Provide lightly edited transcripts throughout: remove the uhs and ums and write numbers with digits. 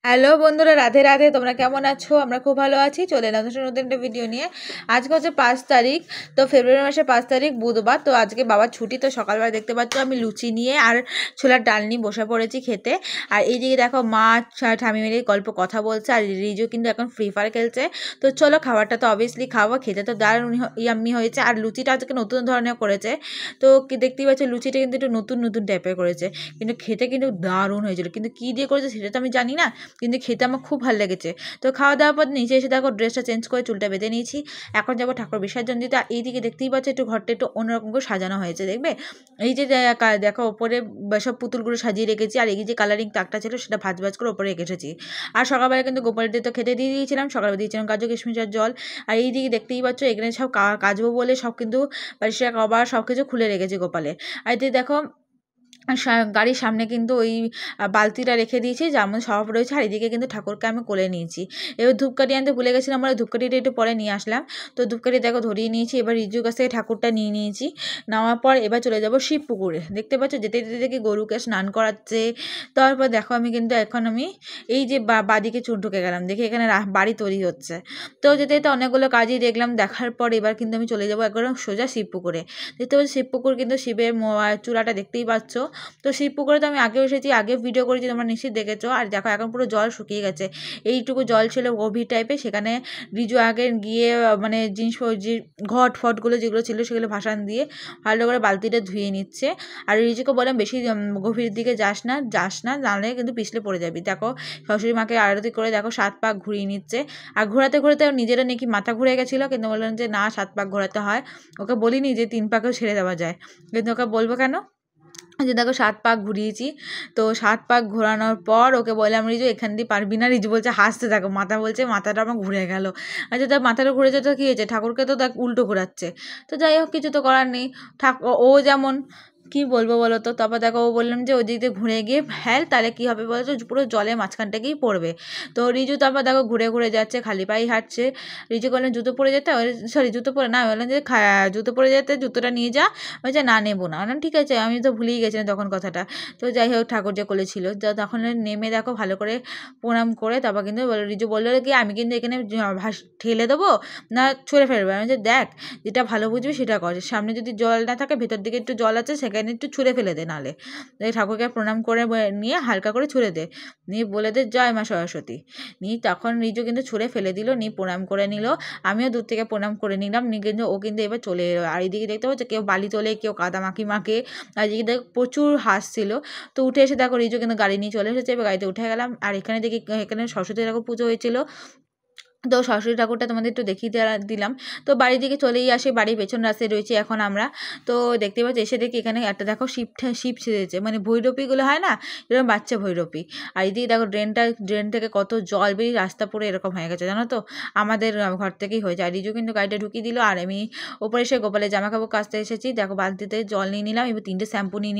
Hello বন্ধুরা, রাধে রাধে। তোমরা কেমন আছো? আমরা খুব ভালো আছি। চলে এলাম নতুন একটা ভিডিও নিয়ে। আজকে হচ্ছে 5 তারিখ, তো ফেব্রুয়ারি মাসের 5 তারিখ বুধবার। তো আজকে বাবার ছুটি, তো সকালবেলা দেখতে পাচ্ছ আমি লুচি নিয়ে আর ছোলার ডাল নিয়ে বসে পড়েছি খেতে। আর এইদিকে দেখো মা ঠামি মিলে গল্প কথা বলছে, আর রিজু কিন্তু এখন ফ্রি ফায়ার খেলছে। তো চলো, খাবারটা তো অবভিয়াসলি খাবো। খেতে তো দারুণ ইয়াম্মি হয়েছে, আর লুচিটা আজকে নতুন ধরনের করেছে। তো দেখতেই পাচ্ছ লুচিটা কিন্তু একটু নতুন নতুন টাইপের করেছে, কিন্তু খেতে কিন্তু দারুণ হয়েছিল। কিন্তু কী দিয়ে করেছে সেটা তো আমি জানি না, কিন্তু খেতে আমার খুব ভালো লেগেছে। তো খাওয়া দাওয়ার পর নিচে এসে দেখো ড্রেসটা চেঞ্জ করে চুলটা বেঁধে নিয়েছি। এখন যাবো ঠাকুর বিসর্জন দিতে। আর এইদিকে দেখতেই পাচ্ছ একটু ঘরটা একটু অন্যরকম করে সাজানো হয়েছে, দেখবে। এই যে দেখো ওপরে সব পুতুলগুলো সাজিয়ে রেখেছি, আর এই যে কালারিং তাকটা ছিল সেটা ভাজ ভাজ করে ওপরে রেখে এসেছি। আর সকালবেলা কিন্তু গোপাল দিয়ে তো খেতে দিয়ে দিয়েছিলাম, সকালবেলা দিয়েছিলাম কাজু কিশমিশ আর জল। আর এইদিকে দেখতেই পাচ্ছ এখানে সব কাজবো বলে সব কিন্তু পরিষ্কার কভার সব কিছু খুলে রেখেছি গোপালের। আর এতে দেখো গাড়ির সামনে কিন্তু ওই বালতিটা রেখে দিয়েছি, যার মধ্যে সব রয়েছে। আর এদিকে কিন্তু ঠাকুরকে আমি কোলে নিয়েছি। এবার ধূপকাঠি আনতে ভুলে গেছিলাম, আমরা ধূপকাঠিটা একটু পরে নিয়ে আসলাম। তো ধূপকাঠি দেখো ধরিয়ে নিয়েছি। এবার রিজুর কাছ থেকে ঠাকুরটা নিয়ে নিয়েছি। নেওয়ার পর এবার চলে যাব শিব পুকুরে। দেখতে পাচ্ছ যেতে যেতে দেখি গরুকে স্নান করাচ্ছে। তারপর দেখো আমি কিন্তু এখন আমি এই যে বাদিকে ঢুকে গেলাম, দেখি এখানে বাড়ি তৈরি হচ্ছে। তো যেতে যেতে অনেকগুলো কাজই দেখলাম, দেখার পর এবার কিন্তু আমি চলে যাবো একদম সোজা শিব পুকুরে। দেখতে পাচ্ছি শিব পুকুর কিন্তু শিবের চূড়াটা দেখতেই পাচ্ছ। তো শিব পুকুরে তো আমি আগেও এসেছি, আগে ভিডিও করেছি, তোমরা নিশ্চিত দেখেছো। আর দেখো এখন পুরো জল শুকিয়ে গেছে, এইটুকু জল ছিল গভীর টাইপের। সেখানে রিজু আগে গিয়ে মানে জিনিস যে ঘট ফটগুলো যেগুলো ছিল সেগুলো ভাসান দিয়ে ভালো করে বালতিটা ধুয়ে নিচ্ছে। আর রিজুকে বললাম বেশি গভীর দিকে যাস না, নাহলে কিন্তু পিছলে পড়ে যাবি। দেখো শাশুড়ি মাকে আরতি করে দেখো 7 পাক ঘুরিয়ে নিচ্ছে। আর ঘোরাতে ঘোরাতে নিজেরা নাকি মাথা ঘুরে গেছিলো, কিন্তু বললাম যে না, 7 পাক ঘোরাতে হয়। ওকে বলিনি যে 3 পাকেও ছেড়ে দেওয়া যায়, কিন্তু ওকে বলবো কেন। যে দেখো 7 পাক ঘুরিয়েছি। তো 7 পাক ঘোরানোর পর ওকে বললাম রিজু এখান দিয়ে পারবি না। রিজু বলছে হাসতে থাকো, মাথা বলছে মাথাটা আমার ঘুরে গেল। আচ্ছা, তার মাথাটা ঘুরেছে তো কী হয়েছে, ঠাকুরকে তো দেখ উল্টো ঘোরাচ্ছে। তো যাই হোক, কিছু তো করার নেই। ও যেমন কি বলবো বলো তো। তারপর দেখো ও বললাম যে ওই দিক দিয়ে ঘুরে গিয়ে ফেল, তাহলে কী হবে বলো তো, পুরো জলের মাঝখানটাকেই পড়বে। তো রিজু তারপর দেখো ঘুরে ঘুরে যাচ্ছে, খালি পায়েই হাঁটছে। রিজু বললেন জুতো পরে যেতে, সরি জুতো পরে না, বললেন যে জুতো পরে যেতে, জুতোটা নিয়ে যা। বলছে না, নেবো না। বললাম ঠিক আছে, আমি তো ভুলেই গেছিলাম তখন কথাটা। তো যাই হোক, ঠাকুর যে কোলে ছিল, তো তখন নেমে দেখো ভালো করে প্রণাম করে তারপর কিন্তু রিজু বললো কি আমি কিন্তু এখানে ঠেলে দেবো না ছুঁড়ে ফেলবো। আমি যে দেখ, যেটা ভালো বুঝবি সেটা কর, সামনে যদি জল না থাকে ভেতর দিকে একটু জল আছে সেখানে একটু ছুঁড়ে ফেলে দে, নাহলে ঠাকুরকে প্রণাম করে নিয়ে হালকা করে ছুঁড়ে দে, নিয়ে বলে দে জয় মা সরস্বতী। নিয়ে তখন রিজু কিন্তু ছুঁড়ে ফেলে দিল, নিয়ে প্রণাম করে নিল। আমিও দূর থেকে প্রণাম করে নিলাম, নিয়ে কিন্তু ও কিন্তু এবার চলে এলো। আর এদিকে দেখতে পাচ্ছ কেউ বালি তোলে, কেউ কাদা মাখে। আর এদিকে দেখো প্রচুর হাসছিল। তো উঠে এসে দেখো রিজু কিন্তু গাড়ি নিয়ে চলে এসেছে, এবার গাড়িতে উঠে গেলাম। আর এখানে দেখি এখানে সরস্বতী ঠাকুর পুজো হয়েছিল। তো সরস্বতী ঠাকুরটা তোমাদের একটু দেখিয়ে দিলাম। তো বাড়ির দিকে চলেই আসে, বাড়ির পেছন রাস্তায় রয়েছে এখন আমরা। তো দেখতে পাচ্ছি এসে দেখি এখানে একটা দেখো শিব সেজেছে, মানে ভৈরবীগুলো হয় না, এরকম বাচ্চা ভৈরবী। আর এদিকে দেখো ড্রেন থেকে কত জল বেরিয়ে রাস্তা পুরো এরকম হয়ে গেছে, জানো তো, আমাদের ঘর থেকেই হয়েছে। আর রিজু কিন্তু গাড়িটা ঢুকিয়ে দিল। আর আমি ওপরে এসে গোপালের জামা কাপড় কাচতে এসেছি। দেখো বালতিতে জল নিয়ে নিলাম, এবার 3টে শ্যাম্পু নিয়ে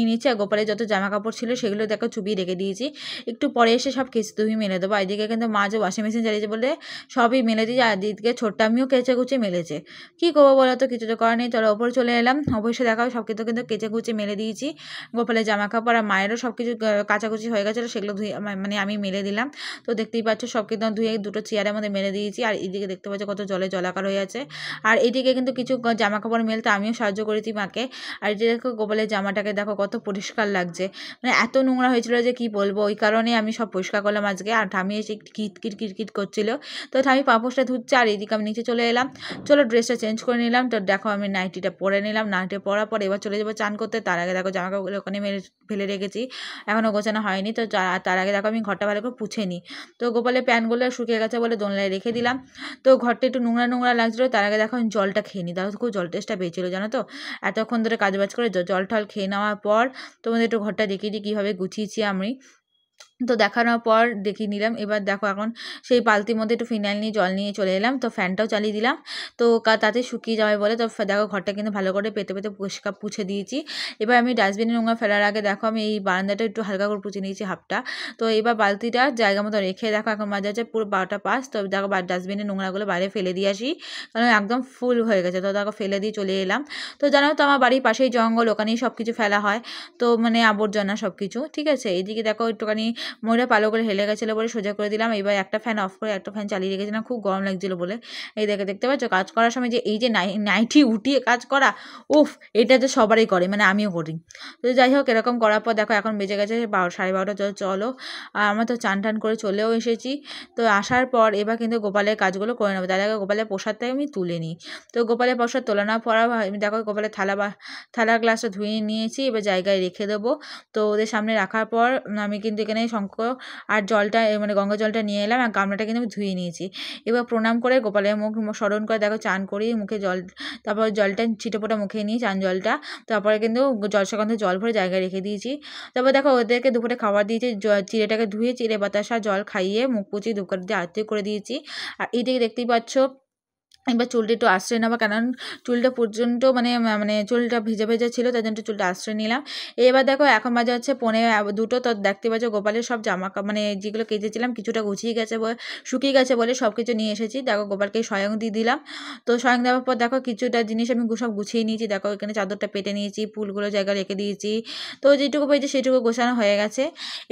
নিচ্ছি। আর গোপালের যত জামা কাপড় ছিল সেগুলো দেখো চুবিয়ে রেখে দিয়েছি, একটু পরে এসে সব কেচে ধুয়ে মেলে দেবো। এদিকে কিন্তু মা যে ওয়াশিং মেশিন চালিয়েছে বলে সবই মেলে দিয়েছে। আর দিদিকে ছোট্ট আমিও কেচে কুচে মেলেছে। কী করবো বলো তো, কিছু তো করার নেই। তাহলে ওপরে চলে এলাম, অবশ্যই দেখাও সব কিছু কিন্তু কেচে কুচে মেলে দিয়েছি। গোপালের জামা কাপড় আর মায়েরও সব কিছু কাচাকুচি হয়ে গেছিলো, সেগুলো ধুয়ে মানে আমি মেলে দিলাম। তো দেখতেই পাচ্ছ সব কিন্তু ধুয়ে দুটো চেয়ারের মধ্যে মেলে দিয়েছি। আর এদিকে দেখতে পাচ্ছ কত জলাকার হয়ে আছে। আর এদিকে কিন্তু কিছু জামা কাপড় মেলতে আমিও সাহায্য করেছি মাকে। আর এদিকে দেখো গোপালের জামাটাকে দেখো কত পরিষ্কার লাগছে, মানে এত নোংরা হয়েছিল যে কি বলবো। ওই কারণে আমি সব পরিষ্কার করলাম আজকে। আর ঠামি এসে কিটকিট করছিল। তো ঠামি পাপোশটা ধুচ্ছে, আর এদিকে আমি নিচে চলে এলাম। চলো ড্রেসটা চেঞ্জ করে নিলাম। তো দেখো আমি নাইটিটা পরে নিলাম, নাইটি পরার পর এবার চলে যাবো চান করতে। তার আগে দেখো জামা কাপড়গুলো ওখানে ফেলে রেখেছি, এখনও গোছানো হয়নি। তো তার আগে দেখো আমি ঘরটা ভালো করে পুছে নিই। তো গোপালের প্যান্টগুলো শুকিয়ে গেছে বলে দোলনায় রেখে দিলাম। তো ঘরটা একটু নোংরা লাগছিলো, তার আগে দেখো আমি জলটা খেয়ে নিই। তাহলে খুব জল টেস্টটা পেয়েছিলো, জানো তো। এতক্ষণ ধরে কাজবাজ করে জল টল খেয়ে নেওয়ার পর তোমাদের একটু ঘরটা দেখিয়ে দিই কীভাবে গুছিয়েছি আমি। তো দেখানোর পর দেখিয়ে নিলাম। এবার দেখো এখন সেই বালতির মধ্যে একটু ফিনাইল নিয়ে জল নিয়ে চলে এলাম। তো ফ্যানটাও চালিয়ে দিলাম, তো তাতে শুকিয়ে যাবে বলে। তো দেখো ঘরটা কিন্তু ভালো করে পেতে পরিষ্কার পুছে দিয়েছি। এবার আমি ডাস্টবিনে নোংরা ফেলার আগে দেখো আমি এই বারান্দাটা একটু হালকা করে পুছে নিয়েছি হাফটা। তো এবার বালতিটা জায়গা মতো রেখে দেখো এখন মাঝে আছে পুরো 12টা পাস। তো দেখো ডাস্টবিনে নোংরাগুলো বাইরে ফেলে দিয়ে আসি, কারণ একদম ফুল হয়ে গেছে। তো দেখো ফেলে দিয়ে চলে এলাম। তো জানো তো আমার বাড়ির পাশেই জঙ্গল, ওখানেই সব কিছু ফেলা হয়। তো মানে আবর্জনা সব কিছু ঠিক আছে। এইদিকে দেখো একটুখানি ময়ূরটা ভালো করে হেলে গেছিলো বলে সোজা করে দিলাম। এবার একটা ফ্যান অফ করে একটা ফ্যান চালিয়ে রেখেছিলাম, খুব গরম লাগছিলো বলে। এই দেখতে পাচ্ছ কাজ করার সময় যে এই যে নাইটি উঠিয়ে কাজ করা, উফ, এটা তো সবারই করে, মানে আমিও করি। তো যাই হোক, এরকম করার পর দেখো এখন বেজে গেছে 12:30, চলো আমরা তো চান টান করে চলেও এসেছি। তো আসার পর এবার কিন্তু গোপালের কাজগুলো করে নেবো। তার আগে গোপালের প্রসাদটাই আমি তুলে নিই। তো গোপালের প্রসাদ তোলা নেওয়ার পর আমি দেখো গোপালের থালা গ্লাসটা ধুয়ে নিয়েছি, এবার জায়গায় রেখে দেবো। তো ওদের সামনে রাখার পর আমি কিন্তু এখানে শঙ্খ আর জলটা, মানে গঙ্গা জলটা নিয়ে এলাম, আর গামলাটা কিন্তু আমি ধুয়ে নিয়েছি। এবার প্রণাম করে গোপালের মুখ স্মরণ করে দেখো চান করি, মুখে জল, তারপর জলটা ছিটেফোঁটা মুখে নিয়ে চান জলটা, তারপরে কিন্তু সেখানে জল ভরে জায়গায় রেখে দিয়েছি। তারপর দেখো ওদেরকে দুপুরে খাবার দিয়েছি, চিড়েটাকে ধুয়ে চিড়ে বাতাসা জল খাইয়ে মুখ পুচিয়ে ধূপকাঠি দিয়ে আরতি করে দিয়েছি। আর এইদিকে দেখতেই পাচ্ছ এবার চুলটা একটু আশ্রয় নেওয়া, কারণ চুলটা পর্যন্ত মানে চুলটা ভেজা ভেজা ছিল, তার জন্য চুলটা আশ্রয় নিলাম। এবার দেখো এখন বাজে হচ্ছে 1:45, তো দেখতে পাচ্ছ গোপালের সব জামা মানে যেগুলো কেচেছিলাম কিছুটা গুছিয়ে গেছে, শুকিয়ে গেছে বলে সব কিছু নিয়ে এসেছি। দেখো গোপালকে স্বয়ং দিয়ে দিলাম। তো স্বয়ং দেওয়ার পর দেখো কিছুটা জিনিস আমি সব গুছিয়ে নিয়েছি। দেখো এখানে চাদরটা পেতে নিয়েছি, ফুলগুলো জায়গায় রেখে দিয়েছি। তো যেটুকু পেয়েছি সেটুকু গোছানো হয়ে গেছে।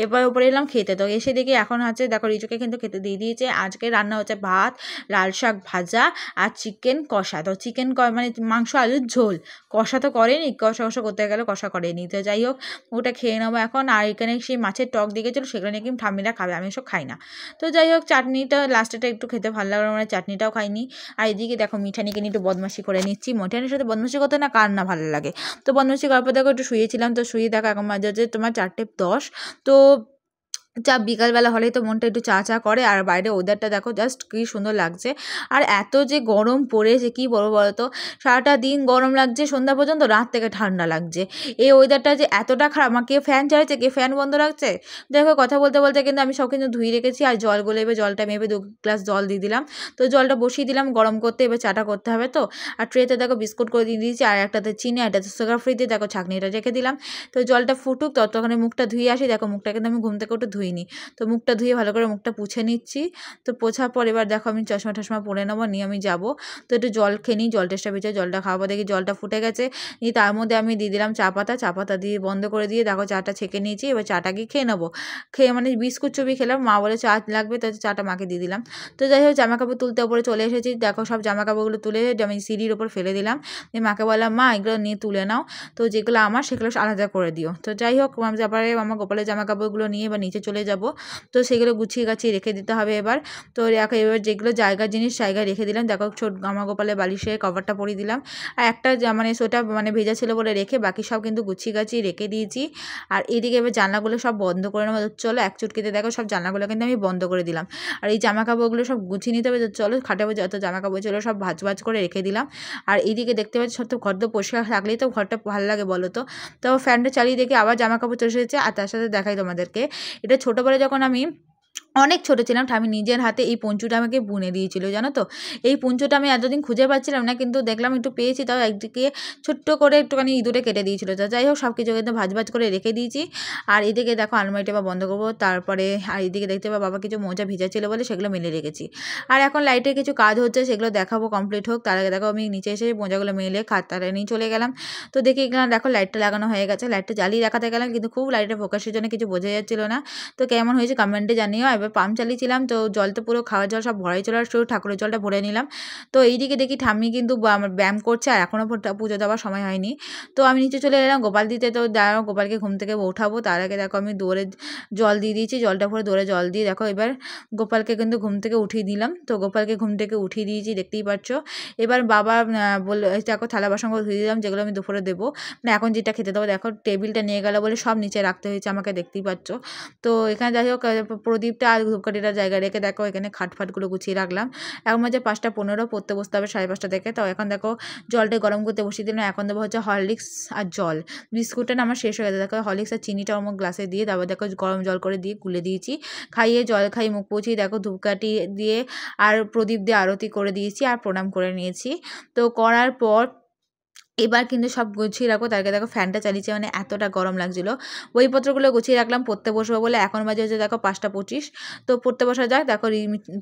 এবার উপরে এলাম খেতে। তো এসে দেখি এখন হচ্ছে দেখো রিচুকে কিন্তু খেতে দিয়ে দিয়েছে। আজকে রান্না হচ্ছে ভাত, লাল শাক ভাজা আর চিকেন কষা। তো চিকেন মানে মাংস আলুর ঝোল, কষা তো করেনি, কষা করতে গেলে কষা করেনি। তো যাই হোক, ওটা খেয়ে নেবো এখন। আর এখানে সেই মাছের টক দিয়েছিল, সেগুলো নাকি ঠাম্মিরা খাবে, আমি সব খাই না। তো যাই হোক, চাটনিটা লাস্টেটা একটু খেতে ভালো লাগলো, মানে চাটনিটাও খাইনি। আর এদিকে দেখো মিঠানিকে নিয়ে একটু বদমাশি করে নিচ্ছি। মিঠানির সাথে বদমাশি করতে না কার না ভালো লাগে। তো বদমাশি করার পর দেখো একটু শুয়েছিলাম। তো শুয়ে দেখো এখন মাঝে হচ্ছে তোমার 4:10। তো বিকালবেলা হলেই তো মনটা একটু চা করে। আর বাইরে ওয়েদারটা দেখো জাস্ট কী সুন্দর লাগছে। আর এত যে গরম পড়েছে কি বলবো বলো তো, সারাটা দিন গরম লাগছে, সন্ধ্যা পর্যন্ত, রাত থেকে ঠান্ডা লাগছে। এই ওয়েদারটা যে এতটা খারাপ, কে ফ্যান চালাচ্ছে, কে ফ্যান বন্ধ রাখছে। দেখো কথা বলতে বলতে কিন্তু আমি সব কিন্তু ধুয়ে রেখেছি। আর জলগুলো এবার জলটা মেপে 2 গ্লাস জল দিয়ে দিলাম। তো জলটা বসিয়ে দিলাম গরম করতে, এবার চাটা করতে হবে। তো আর ট্রেতে দেখো বিস্কুট করে দিয়ে দিয়েছি, আর একটাতে চিনি, একটাতে সুগার ফ্রি দিয়ে দেখো ছাঁকনিটা রেখে দিলাম। তো জলটা ফুটুক, ততক্ষণে মুখটা ধুয়ে আসি। দেখো মুখটা কিন্তু আমি ঘুম থেকে একটু ধুইনি। তো মুখটা ধুয়ে ভালো করে মুখটা পুছে নিচ্ছি। তো পোছার পর এবার দেখো আমি চশমা টশমা পরে নেবো, নিয়ে আমি যাবো। তো একটু জল খেয়ে নিই, জল টেস্টটা বেঁচে জলটা খাওয়াবো। দেখি জলটা ফুটে গেছে, নিয়ে তার মধ্যে আমি দিয়ে দিলাম চা পাতা দিয়ে বন্ধ করে দিয়ে দেখো চাটা ছেঁকে নিয়েছি। এবার চাটাকে খেয়ে নেবো। খেয়ে মানে বিস্কুট চুবি খেলাম, মা বলে চা লাগবে, তো চাটা মাকে দিয়ে দিলাম। তো যাই হোক, জামাকাপড় তুলতে ওপরে চলে এসেছি। দেখো সব জামাকাপড়গুলো তুলে আমি সিঁড়ির ওপর ফেলে দিলাম। দিয়ে মাকে বললাম মা এগুলো নিয়ে তুলে নাও, তো যেগুলো আমার সেগুলো আলাদা করে দিও। তো যাই হোক, তারপরে আমার গোপালের জামাকাপড়গুলো নিয়ে এবার নিচে চলে যাবো। তো সেগুলো গুছিয়ে গাছিয়ে রেখে দিতে হবে এবার। তো দেখো এবার যেগুলো জায়গার জিনিস জায়গায় রেখে দিলাম। দেখো আমার গোপালের বালিশের কভারটা পরিয়ে দিলাম। আর একটা মানে সোয়েটার মানে ভেজা ছিল বলে রেখে বাকি সব কিন্তু গুছিয়ে গাছিয়ে রেখে দিয়েছি। আর এদিকে এবার জানলাগুলো সব বন্ধ করে নেবো। চলো এক চুটকিতে দেখো সব জানলাগুলো কিন্তু আমি বন্ধ করে দিলাম। আর এই জামাকাপড়গুলো সব গুছিয়ে নিতে হবে। চলো খাটে যত জামাকাপড় ছিল সব ভাজ করে রেখে দিলাম। আর এইদিকে দেখতে পাচ্ছি সব তো ঘর তো পরিষ্কার থাকলেই তো ঘরটা ভালো লাগে বলো তো। তো ফ্যানটা চালিয়ে দেখি আবার জামাকাপড় চলে এসেছে। আর তার সাথে দেখাই তোমাদেরকে, এটা ছোটোবেলায় যখন আমি অনেক ছোটো ছিলাম, ঠামি নিজের হাতে এই পঞ্চুটা আমাকে বুনে দিয়েছিল, জানো তো। এই পঞ্চুটা আমি এতদিন খুঁজে পাচ্ছিলাম না, কিন্তু দেখলাম একটু পেয়েছি, তাও একদিকে ছোট্ট করে একটুখানি ইঁদুরে কেটে দিয়েছিল। তো যাই হোক, সব কিছু কিন্তু ভাজ করে রেখে দিয়েছি। আর এদিকে দেখো আলমারিটা বা বন্ধ করবো। তারপরে আর এদিকে দেখতে পাবো বাবা কিছু মোজা ভিজা ছিল বলে সেগুলো মেলে রেখেছি। আর এখন লাইটের কিছু কাজ হচ্ছে, সেগুলো দেখাবো কমপ্লিট হোক। তার আগে দেখো আমি নিচে এসে মোজাগুলো মেলে খাতাটা নিয়ে চলে গেলাম। তো দেখি এখানে দেখো লাইটটা লাগানো হয়ে গেছে। লাইটটা জ্বালিয়ে দেখাতে গেলাম, কিন্তু খুব লাইটের ফোকাসের জন্য কিছু বোঝা যাচ্ছিল না। তো কেমন হয়েছে কমেন্টে জানিও। এবার পাম্প চালিয়েছিলাম, তো জল তো পুরো খাওয়ার জল সব ভরাই চলে, আর শুধু ঠাকুরের জলটা ভরে নিলাম। তো এইদিকে দেখি ঠাম্মি কিন্তু আমার ব্যায়াম করছে, আর এখনও পুজো দেওয়ার সময় হয়নি। তো আমি নিচে চলে এলাম গোপাল দিতে। তো দাঁড়াও গোপালকে ঘুম থেকে উঠাবো, তার আগে দেখো আমি দৌড়ে জল দিয়ে দিয়েছি। জলটা ভরে দৌড়ে জল দিয়ে দেখো এবার গোপালকে কিন্তু ঘুম থেকে উঠিয়ে দিলাম। তো গোপালকে ঘুম থেকে উঠিয়ে দিয়েছি, দেখতেই পাচ্ছ। এবার বাবা বললো দেখো থালা বাসনগুলো ধুয়ে দিলাম, যেগুলো আমি দুপুরে দেবো, মানে এখন যেটা খেতে দেবো। দেখো টেবিলটা নিয়ে গেলো বলে সব নিচে রাখতে হয়েছে আমাকে, দেখতেই পাচ্ছ। তো এখানে যাই হোক প্রদীপটা আর ধূপকাঠিটা জায়গায় রেখে দেখো এখানে খাটফাটগুলো গুছিয়ে রাখলাম। এখন মাঝে 5:15, পড়তে বসতে হবে 5:30 থেকে। তো এখন দেখো জলটা গরম করতে বসিয়ে দিলাম। এখন দেবো হচ্ছে হরলিক্স আর জল। বিস্কুটটা না আমার শেষ হয়ে গেছে। দেখো হরলিক্স আর চিনিটা আমার গ্লাসে দিয়ে তারপর দেখো গরম জল করে দিয়ে গুলে দিয়েছি। খাইয়ে জল খাইয়ে মুখ পুছিয়ে দেখো ধূপকাঠি দিয়ে আর প্রদীপ দিয়ে আরতি করে দিয়েছি, আর প্রণাম করে নিয়েছি। তো করার পর এবার কিন্তু সব গুছিয়ে রাখবো। তার আগে দেখো ফ্যানটা চালিয়েছে, মানে এতটা গরম লাগছিলো। বইপত্রগুলো গুছিয়ে রাখলাম পড়তে বসবো বলে। এখন বাজে হচ্ছে দেখো 5:25, তো পড়তে বসা যাক। দেখো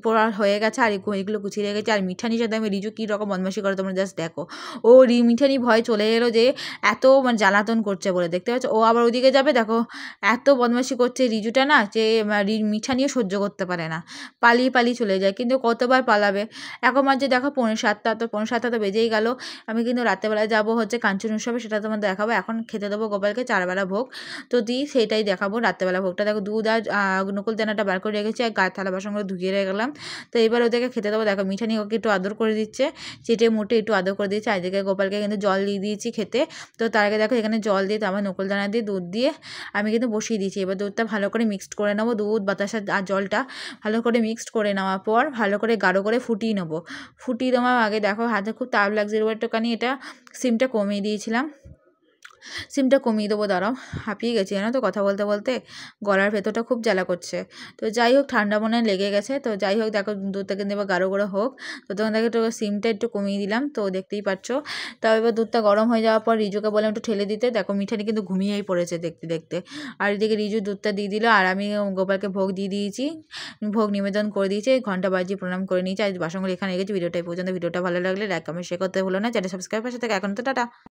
পড়া হয়ে গেছে আর এগুলো গুছিয়ে রেখেছি। আর মিঠানির সাথে আমি রিজু কী রকম বদমাশি করে তোমরা জাস্ট দেখো। ও মিঠানি ভয় চলে এলো যে এত মানে জ্বালাতন করছে বলে, দেখতে পাচ্ছ। ও আবার ওদিকে যাবে, দেখো এত বদমাশি করছে রিজুটা না, যে মিঠানিও সহ্য করতে পারে না, পালিয়ে পালিয়ে চলে যায়। কিন্তু কতবার পালাবে। এখন মাঝে দেখো 6:45, তো 6:45 তো বেজেই গেল। আমি কিন্তু রাত্রেবেলায় যাবো হচ্ছে কাঞ্চন উৎসবে, সেটা তোমাদের দেখাবো। এখন খেতে দেবো গোপালকে 4 বেলা ভোগ, তো দিই সেইটাই দেখাবো রাত্রেবেলা ভোগটা। দেখো দুধ আর নকুল দানাটা বার করে রেখেছি, আর গায়ে থালা বাসনগুলো ধুয়ে রেখে গেলাম। তো এবার ওদেরকে খেতে দেবো। দেখো মিঠানি ওকে একটু আদর করে দিচ্ছে, চেটে মুটে একটু আদর করে দিচ্ছে। আর এদিকে গোপালকে কিন্তু জল দিয়ে দিয়েছি খেতে। তো তার আগে দেখো এখানে জল দিয়ে, তারপর নকুল দানা দিয়ে, দুধ দিয়ে আমি কিন্তু বসিয়ে দিয়েছি। এবার দুধটা ভালো করে মিক্সড করে নেবো, দুধ বাতাসা আর জলটা ভালো করে মিক্সড করে নেওয়ার পর ভালো করে গাঢ় করে ফুটিয়ে নেবো। ফুটিয়ে দেওয়ার আগে দেখো হাতে খুব তাপ লাগছে, একটুখানি এটা সিমটা কমিয়ে দিয়েছিলাম। সিমটা কমিয়ে দেবো, দাঁড়াও, হাঁপিয়ে গেছি জানো তো কথা বলতে বলতে, গলার ভেতরটা খুব জ্বালা করছে। তো যাই হোক, ঠান্ডা মনে লেগে গেছে। তো যাই হোক, দেখো দুধটা কিন্তু এবার গাঢ় করে হোক। তো তখন দেখো একটু সিমটা একটু কমিয়ে দিলাম, তো দেখতেই পাচ্ছ। তাও এবার দুধটা গরম হয়ে যাওয়ার পর রিজুকে বললাম একটু ঠেলে দিতে। দেখো মিঠানি কিন্তু ঘুমিয়েই পড়েছে দেখতে দেখতে। আর এদিকে রিজু দুধটা দিয়ে দিল, আর আমি গোপালকে ভোগ দিয়ে দিয়েছি, ভোগ নিবেদন করে দিয়েছি, ঘন্টা বাজিয়ে প্রণাম করে নিয়েছি। আর বাসনগুলো এখানে রেখেছি। ভিডিওটা এই পর্যন্ত। ভিডিওটা ভালো লাগলে লাইক কমেন্ট শেয়ার করতে ভুলো না, চ্যানেল সাবস্ক্রাইব পাশে থেকে। এখন তো টাটা।